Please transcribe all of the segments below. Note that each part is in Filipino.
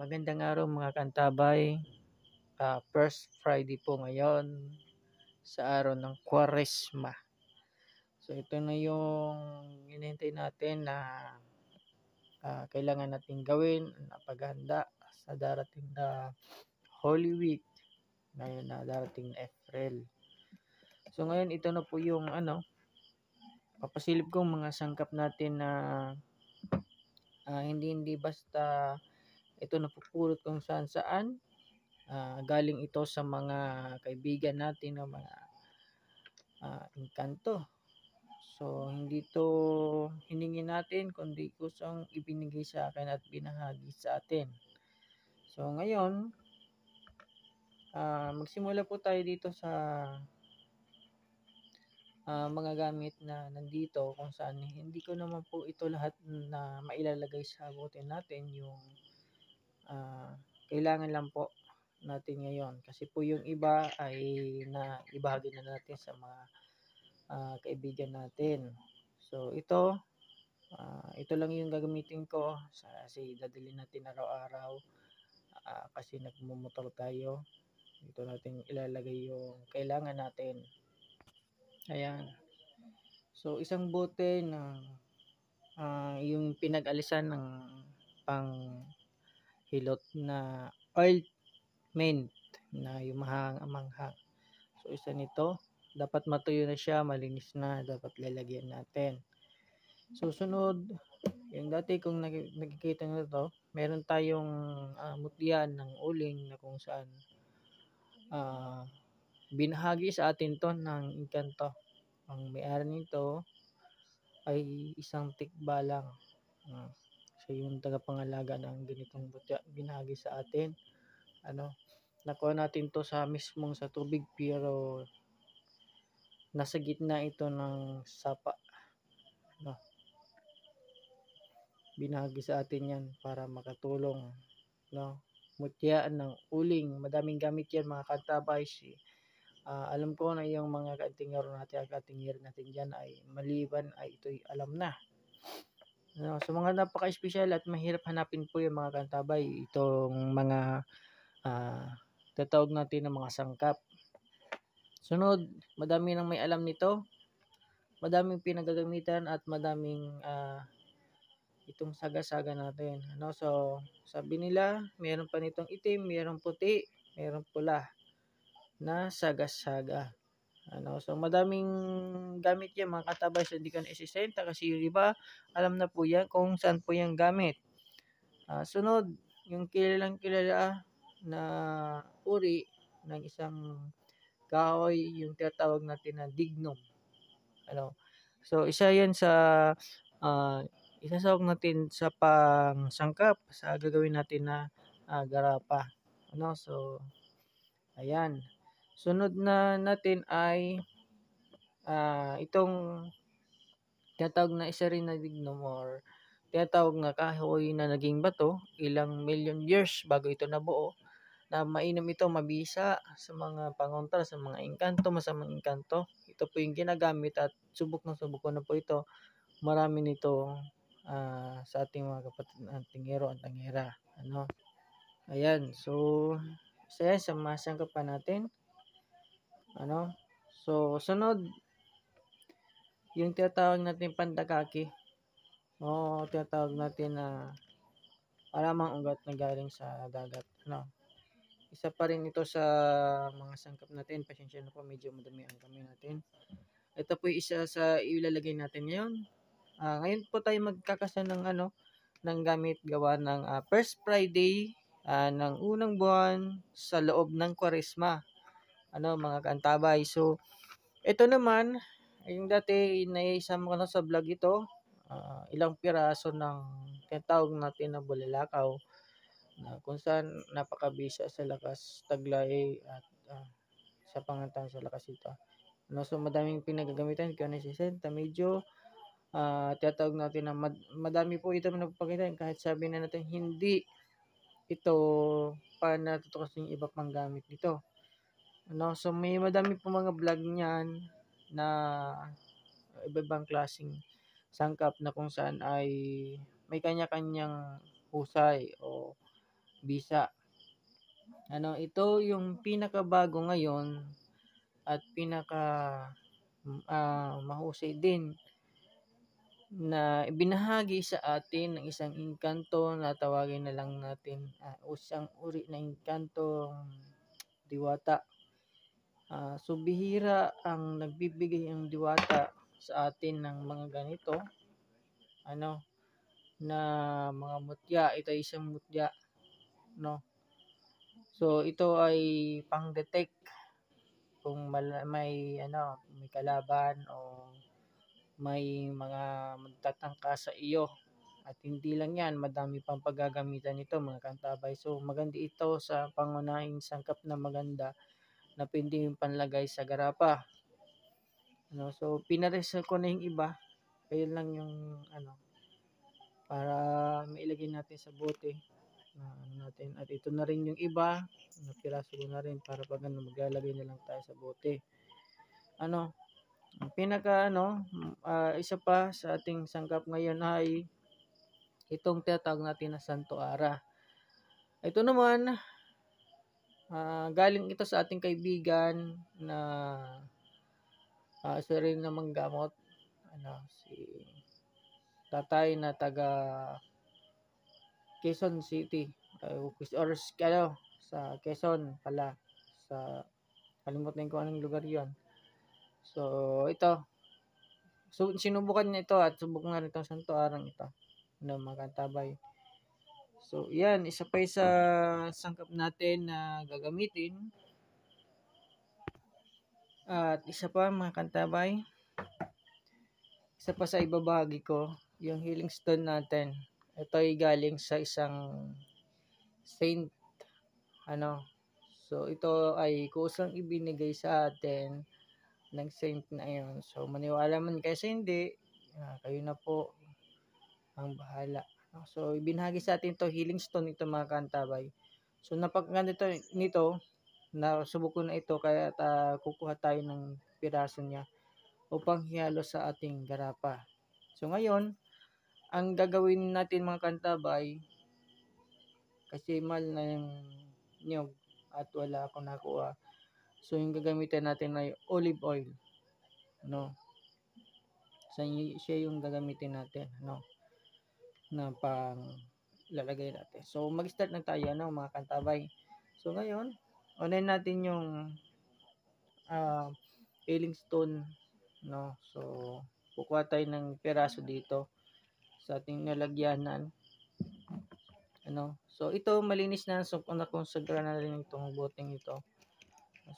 Magandang araw mga kantabay. First Friday po ngayon sa araw ng Kwaresma. So ito na yung hinihintay natin na kailangan natin gawin na paghahanda sa darating na Holy Week ngayon na darating na April. So ngayon ito na po yung papasilip kong mga sangkap natin na hindi basta ito napupulot kung saan saan. Galing ito sa mga kaibigan natin ng mga engkanto. So hindi to hiningi natin kundi kusang ibinigay sa akin at binahagi sa atin. So ngayon, magsimula po tayo dito sa mga gamit na nandito kung saan hindi ko naman po ito lahat na mailalagay sa bote natin, yung kailangan lang po natin ngayon kasi po yung iba ay na ibahagi na natin sa mga kaibigan natin. So ito lang yung gagamitin ko kasi dadalhin natin araw-araw, kasi nagmumotor tayo. Ito natin ilalagay yung kailangan natin. Ayan. So isang bote ng yung pinag-alisan ng pang hilot na ointment na yung manghang. So isa nito, dapat matuyo na siya, malinis na, dapat lalagyan natin. Susunod, yung dati kung nakikita nyo to, meron tayong mutyan ng uling na kung saan binahagi sa atin to ng engkanto. Ang may-ari nito ay isang tikba lang. Siya yung tagapangalaga ng ganitong mutya, binahagi sa atin. Nakuha natin to sa mismong sa tubig pero nasa gitna ito ng sapa. Binahagi sa atin yan para makatulong. Mutyaan ng uling, madaming gamit yan mga kantabay. Alam ko na yung mga katingero natin at katingero natin dyan ay maliban ay ito'y alam na. So mga napaka-espesyal at mahirap hanapin po yung mga kantabay, itong mga tatawag natin ng mga sangkap. Sunod, madami nang may alam nito, madaming pinagagamitan at madaming itong saga-saga natin. So sabi nila, mayroon pa nitong itim, mayroon puti, mayroon pula na saga-saga. So madaming gamit yan mga katabay, so hindi ka na isisenta kasi yung iba alam na po yan kung saan po yung gamit. Sunod, yung kilalang kilala na uri ng isang kahoy, yung tinatawag natin na dignum. So isa yan sa isasawag natin sa pangsangkap sa gagawin natin na garapa. So ayan. Sunod na natin ay itong tinatawag na isa rin na dignum or tinatawag na kahoy na naging bato, ilang million years bago ito nabuo, na mainam ito, mabisa sa mga pangontra, sa mga engkanto, masamang engkanto. Ito po yung ginagamit at subok ko na po ito. Marami nito sa ating mga kapatid na tingero at tangera. Ayan, so isa yan sa masangkapan natin. So sunod, yung tinatawag natin pandakaki, o tinatawag natin na alamang ugat na galing sa dagat. Isa pa rin ito sa mga sangkap natin. Pasensya na po, medyo madami ang kami natin. Ito po isa sa ilalagay natin ngayon. Ngayon po tayo magkakasa ng ng gamit gawa ng First Friday ng unang buwan sa loob ng Kwaresma. Mga kantabay. So ito naman, yung dati naisama ko na sa vlog ito, ilang piraso ng tinatawag natin na bulalakaw na kung saan napakabisa sa lakas taglay at sa pangantan sa lakas ito. So madaming pinagagamitan kaya nasisenta, medyo tinatawag natin na madami po ito nagpapakita kahit sabi na natin hindi ito pa natutukas yung iba pang gamit nito. So may madami po mga vlog niyan na iba-ibang klaseng sangkap na kung saan ay may kanya-kanyang husay o bisa. Ito yung pinakabago ngayon at mahusay din na ibinahagi sa atin ng isang engkanto na tawagin na lang natin o isang uri na engkanto, diwata. So bihira ang nagbibigay ang diwata sa atin ng mga ganito, na mga mutya. Ito ay isang mutya, no. So ito ay pang-detect kung may kalaban o may mga magtatangka sa iyo. At hindi lang yan, madami pang paggagamitan nito mga kantabay. So maganda ito sa pangunahing sangkap na maganda na pwede yung panlagay sa garapa. So pinareserve ko na yung iba. Kaya lang yung para mailagay natin sa bote natin. At ito na rin yung iba, napiraso ko na rin para pag maglalagay na lang tayo sa bote. Ang pinaka isa pa sa ating sangkap ngayon ay itong tinatawag natin na Santo Ara. Ito naman, galing ito sa ating kaibigan na isa rin namang gamot, si tatay na taga Quezon City or sa Quezon pala, sa kalimutan ko anong lugar yon. So ito, so sinubukan niya ito at subukan nga rin itong Santo Arang ito na mga kantabay. So yan, isa pa sa sangkap natin na gagamitin. At isa pa mga kantabay, isa pa sa ibabahagi ko, yung healing stone natin. Ito ay galing sa isang saint. So ito ay kusang ibinigay sa atin ng saint na yun. So maniwala man kayo sa hindi, kayo na po ang bahala. So ibinahagi sa atin to healing stone ito mga kantabay. So napakaganda nito, nasubok ko na ito kaya kukuha tayo ng piraso niya upang hihalo sa ating garapa. So ngayon, ang gagawin natin mga kantabay, kasi mahal na yung niyog at wala akong nakuha. So yung gagamitin natin ay olive oil, So siya yung gagamitin natin, na pang lalagay natin. So mag-start na tayo mga kantabay. So ngayon, unahin natin yung healing stone, So kukuha tayo ng piraso dito sa ating nalagyanan. So ito malinis na, so nakonsagra na rin itong boteng ito.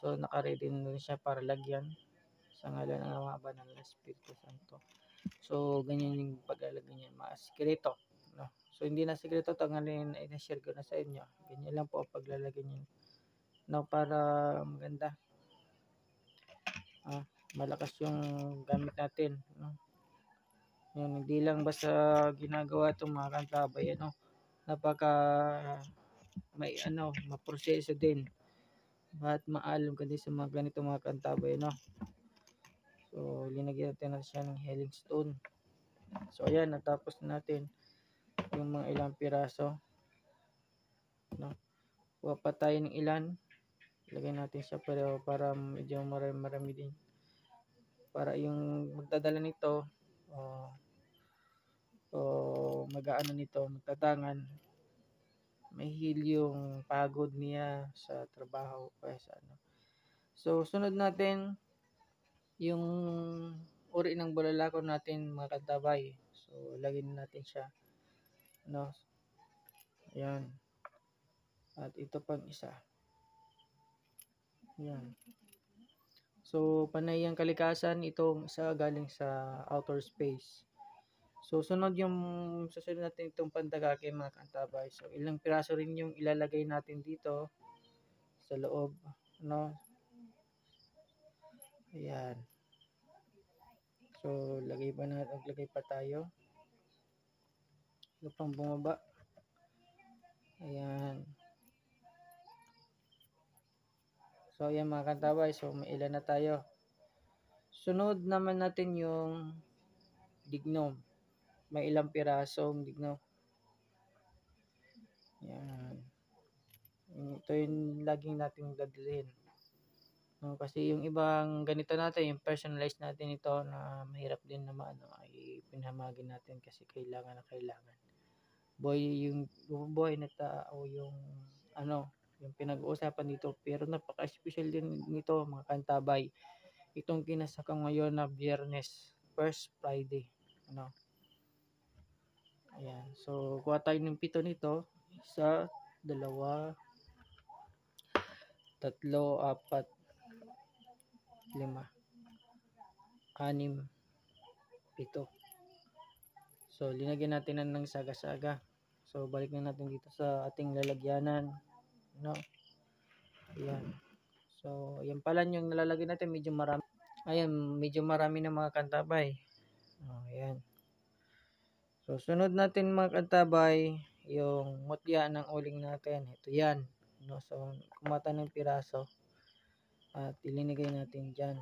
So naka-ready na rin siya para lagyan sa ngalan ng Ama, Banal na Espiritu Santo. So ganyan yung paglalagay niya, mga sikreto, So hindi na sikreto, tangalin na i-share ko na sa inyo. Ganyan lang po ang paglalagay niya, para maganda. Malakas yung gamit natin, Yan, hindi lang basta ginagawa itong mga kantabay, napaka may maproseso din at maalam ka din sa mga ganito mga kantabay, So linagyan natin siya ng healing stone. So ayan, natapos natin yung mga ilang piraso, kuha pa tayo ng ilan, lagay natin siya para medyo marami din, para yung magdadala nito o mag-aano nito, magtatangan, may heal yung pagod niya sa trabaho kaya sa So sunod natin yung uri ng bulalakaw natin mga kantabay. So lagyan natin siya, Ayan. At ito pang isa. Ayan. So panay ang kalikasan, itong isa galing sa outer space. So susunod natin itong pandagake mga kantabay. So ilang piraso rin yung ilalagay natin dito sa loob, Ayan. So lagay pa tayo. Ito pang bumaba. Ayan. So ayan mga kantabay, so may ilan na tayo. Sunod naman natin yung dignom. May ilang pirasong dignom. Ayan. Ito yung laging nating dadalhin. No, kasi yung ibang ganito natin, yung personalized natin ito na mahirap din naman ay pinamagin natin kasi kailangan na kailangan. Yung buhay na tao yung yung pinag-uusapan dito, pero napaka-special din nito mga kantabay. Itong kinasakang ngayon na Biyernes, first Friday. Ayan. So, kuha tayo ng 7 nito. 1, 2, 3, 4, 5, 6, 7. So, linagyan natin ng saga-saga. So, balik na natin dito sa ating lalagyanan. Ayan. So, ayan pala yung nalalagay natin. Medyo marami. Ayan, medyo marami na mga kantabay. Ayan. So, sunod natin mga kantabay, yung mutya ng uling natin. Ito yan. So, kumata ng piraso. At ilinigay natin dyan.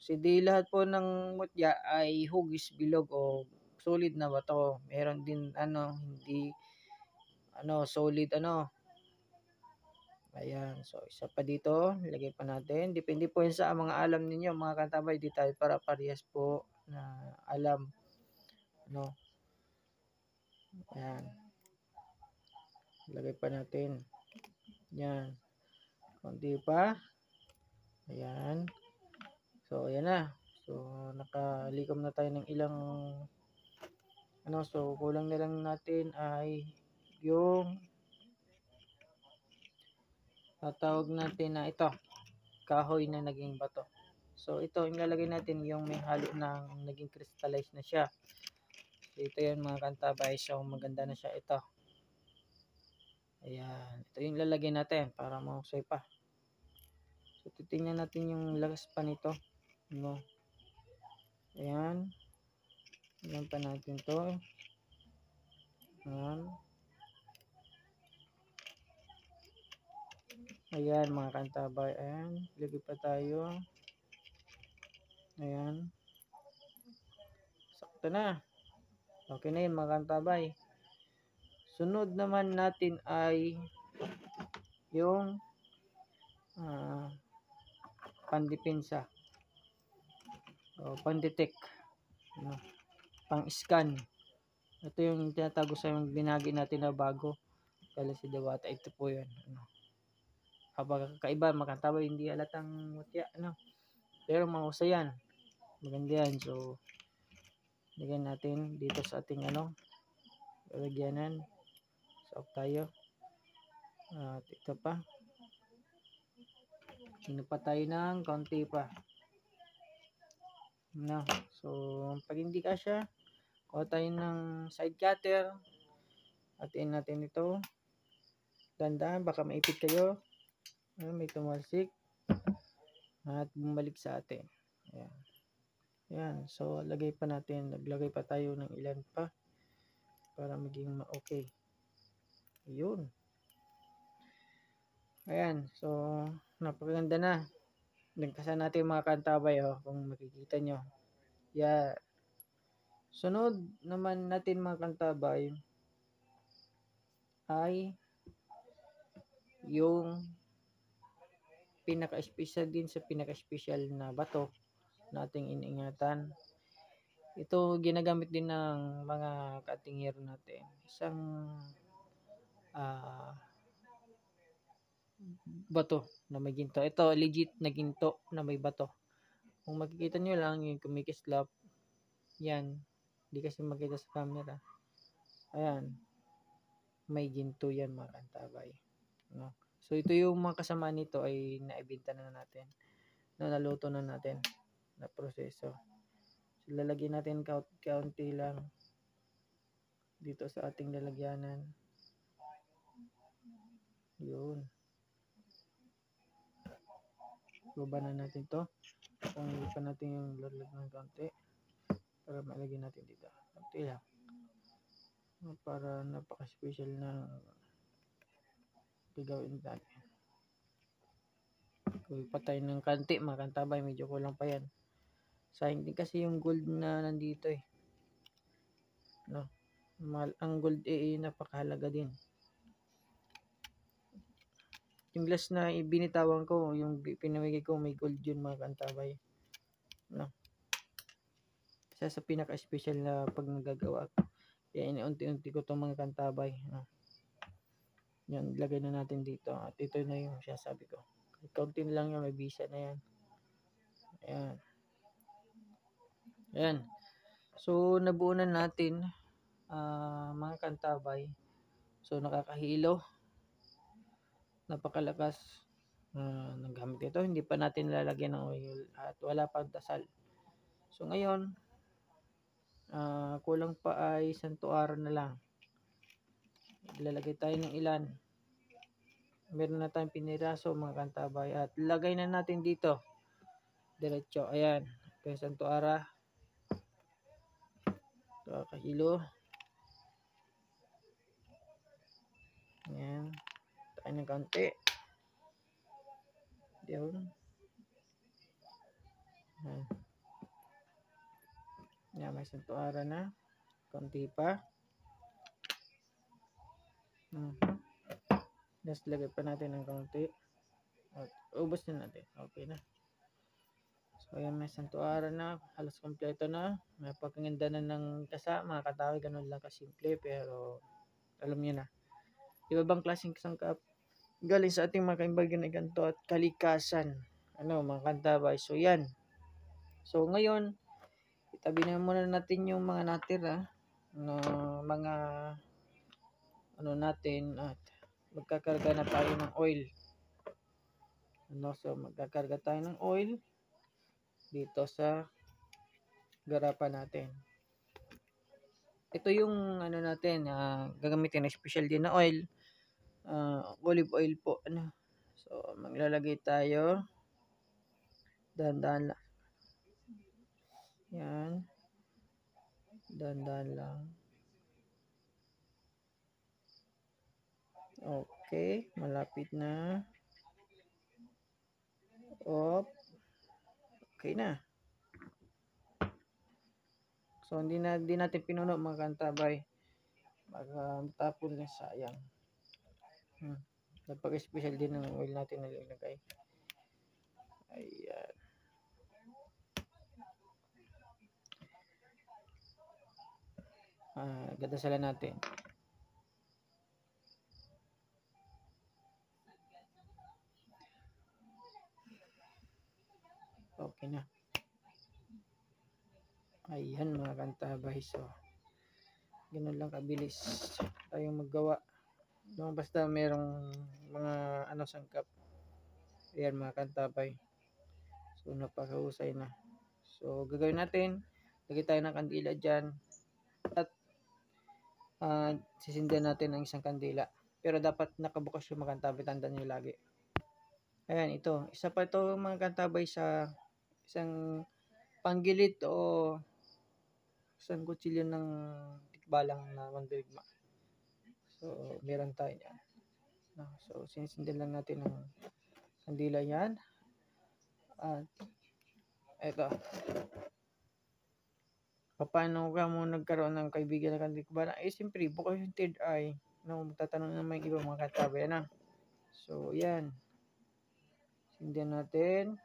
So, di lahat po ng mutya ay hugis, bilog o solid na bato. Meron din hindi solid Ayan. So, isa pa dito, ilagay pa natin. Depende po yun sa mga alam ninyo, mga kantabay. Di tayo para parehas po na alam. Ayan. Ilagay pa natin. Yan. Konti pa. Ayan. So, ayan na. So, nakalikom na tayo ng ilang so, kulang na lang natin ay yung tatawag natin na ito, kahoy na naging bato. So, ito, ilalagay natin yung may halo ng naging crystallized na siya. So, ito yun mga kantabay. So, maganda na siya ito. Ayan. Ito yung lalagay natin para mahusay pa. So, titingnan natin yung lagas pa nito. Ayan. Ayan pa natin to. Ayan. Ayan mga kantabay. Ayan. Lagay pa tayo. Ayan. Sakto na. Okay na yun mga kantabay. Sunod naman natin ay yung pandipinsa. O pandetect. Pang-scan. Ito yung tinatago sa yung binagi natin na bago. Kala si Dewata. Ito po yun. Habang kakaiba, makantabay, hindi halatang mutya. Pero mahusay yan. Maganda yan. So, lagyan natin dito sa ating lalagyanan. So, tayo. At ito pa. Sino pa tayo ng konti pa. So, pag hindi kasya, kuha tayo ng side cutter. Atin natin ito. Dandahan, baka maipit kayo. May tumalsik. At bumalik sa atin. Ayan. Ayan. So, lagay pa natin. Naglagay pa tayo ng ilan pa. Para maging okay. Ayun. Ayan. So, napakaganda na. Nagkasa natin mga kantabay. Kung makikita nyo. Yeah. Sunod naman natin mga kantabay ay yung pinaka-special din sa pinaka-special na bato nating iningatan. Ito ginagamit din ng mga katingero natin. Isang bato na may ginto. Ito legit na ginto na may bato. Kung makikita nyo lang yung kumikislap, yan. Hindi kasi makita sa camera. Ayan. May ginto yan mga kantabay. So ito yung mga kasama nito ay naibenta na natin. Naluto na natin na proseso. So lalagyan natin kaunti lang dito sa ating lalagyanan. Yun. Baba na natin to. Kung pa natin yung lalagyan ng kaunti para malagyan natin dito. Kaunti lang. Para napaka-special na gagawin natin. Gawin pa tayo ng kanti mga kantabay, medyo kulang pa yan. Sayang din kasi yung gold na nandito ang gold napakahalaga din. Yung glass na ibinitawan ko, yung pinamigay ko, may gold yun mga kantabay. No? Isa sa pinaka-special na pag nagagawa ko. Kaya unti-unti ko itong mga kantabay. No? Yan, lagay na natin dito. At ito na yung sabi ko. Kaunti lang yung may bisa na yan. Ayan. Ayan. So, nabuo na natin mga kantabay. So, nakakahilo. Napakalakas ng gamit ito. Hindi pa natin lalagyan ng oil at wala pang dasal. So, ngayon, kulang pa ay santuaran na lang. Lalagay tayo ng ilan. Meron na tayong piniraso mga kantabay. At lagay na natin dito. Diretso. Ayan. Ito yung santuara. Nakakahilo. Ayan. Tayo ng kaunti. Yun. Ayan. Ayan, may santuara na. Kaunti pa. Just lagay pa natin ng kaunti. At ubos na natin. Okay na. So, ayan, may santuara na. Halos kompleto na. May pagkaganda na ng kasa. Mga katawid, ganun lang kasimple. Pero, alam niyo na. Iba bang klaseng sangkap? Galing sa ating mga kaibigan na ganito at kalikasan. Ano, mga kantabay. So, yan. So, ngayon, itabi na muna natin yung mga natira na mga ano natin at magkakarga na tayo ng oil. Ano, so, magkakarga tayo ng oil dito sa garapan natin. Ito yung ano natin, gagamitin na special din na oil. Olive oil po. Ano. So, maglalagay tayo. Dahan-dahan lang. Yan. Dahan-dahan lang. Okay. Malapit na. Op. Okay na. So, hindi natin pinuno mga kantabay. Tapon na sayang. Napaka-special din ng oil natin na nilagay. Ayan. Gadasalan natin. Okay na. Ayan mga kantabay. So, ganun lang kabilis tayong maggawa. No, basta merong mga sangkap. Ayan mga kantabay. So, napakahusay na. So, gagawin natin. Lagay tayo ng kandila dyan. At sisindihan natin ang isang kandila. Pero dapat nakabukas yung mga kantabay. Tandaan nyo lagi. Ayan, ito. Isa pa ito mga kantabay sa isang panggilid o isang kutsilyo ng tikbalang na mandirigma. So, meron tayo yan. So, sinisindin lang natin ang kandila yan. At, eto. Paano ka mo nagkaroon ng kaibigan na kandikbalang? Siyempre, bukas yung third eye. No, magtatanong naman yung ibang mga katabi. So, yan. Sindihan natin.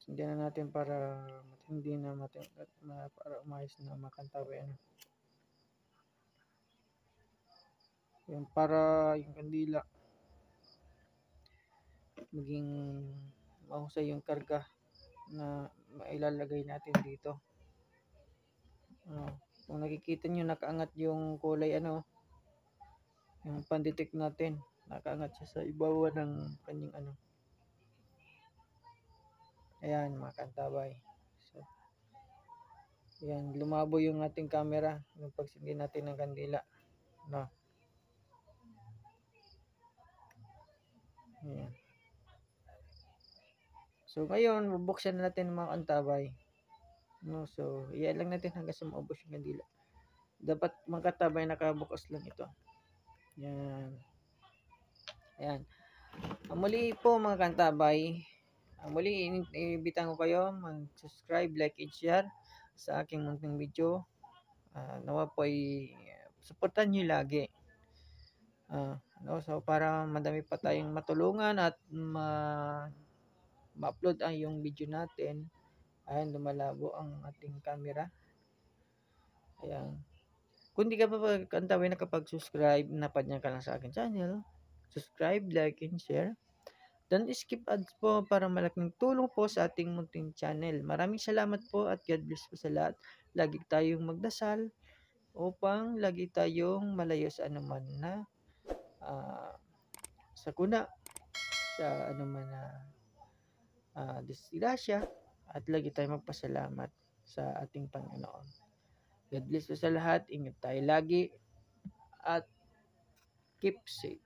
Sindihan na natin para matindi na para umayos na makantabi. Yan, para yung kandila maging mahusay yung karga na mailalagay natin dito. Kung nakikita nyo, nakaangat yung kulay yung pandetect natin. Nakaangat siya sa ibabaw ng kanyang Ayan, mga kantabay. So, ayan, lumabo yung ating camera yung pagsindi natin ng kandila. No. Ayan. So, ngayon, bubuksan natin mga kantabay. No, so, iyan lang natin hanggang sa maubos yung kandila. Dapat mga kantabay nakabukas lang ito. Ayan. Ayan. Muli po mga kantabay. Muli, ibitan ko kayo mag-subscribe, like, and share sa aking munting video. Nawa po ay supportan niyo lagi. So para madami pa tayong matulungan at ma-upload ang yung video natin. Ayan, lumalabo ang ating camera. Ayan. Kung di ka pa kantawin nakapag-subscribe, napadyan ka lang sa akin channel. Subscribe, like, and share. Don't skip ads po para malaking tulong po sa ating munting channel. Maraming salamat po at God bless po sa lahat. Lagi tayong magdasal upang lagi tayong malayo sa anuman na sakuna, sa anuman na disgrasya, at lagi tayong magpasalamat sa ating Panginoon. God bless po sa lahat. Ingat tayo lagi at keep safe.